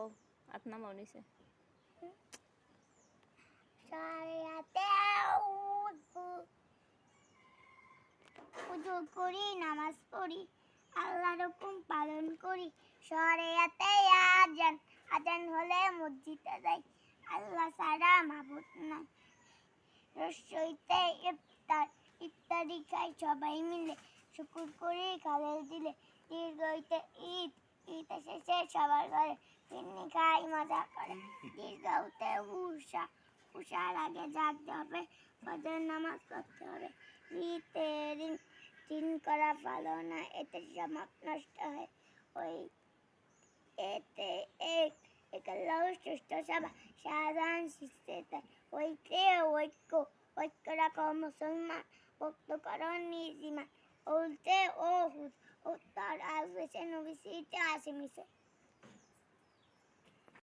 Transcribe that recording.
কও আতনা মনিছে শরিয়াতে উযু করি নামাজ পড়ি আল্লাহর হুকুম পালন করি শরিয়াতে আজান আজান হলে মসজিদে যাই আল্লাহ ছাড়া মাবুদ নাই রসইতে ইফতার ইফতারি খাই সবাই মিলে শুকুর করি খালের দিলে দীর্ঘইতে ঈদ ঈদ শেষে সবার ঘরে ফিরনি খাই মজা করে দীর্ঘতে উষা উষার আগে জাগতে হবে ফজর নামাজ পড়তে হবে ঈদের দিন করা ভালো না এতে জামাত নষ্ট হয় ওই এতে একলাও সুস্থ সভা সাধারণ শিষ্যতে ওইতে ঐক্য রাখো মুসলমান ভক্ত করো নিজ ইমান উল্টে ও হুদ উত্তর আসবে নবী সিটে আসে মিশে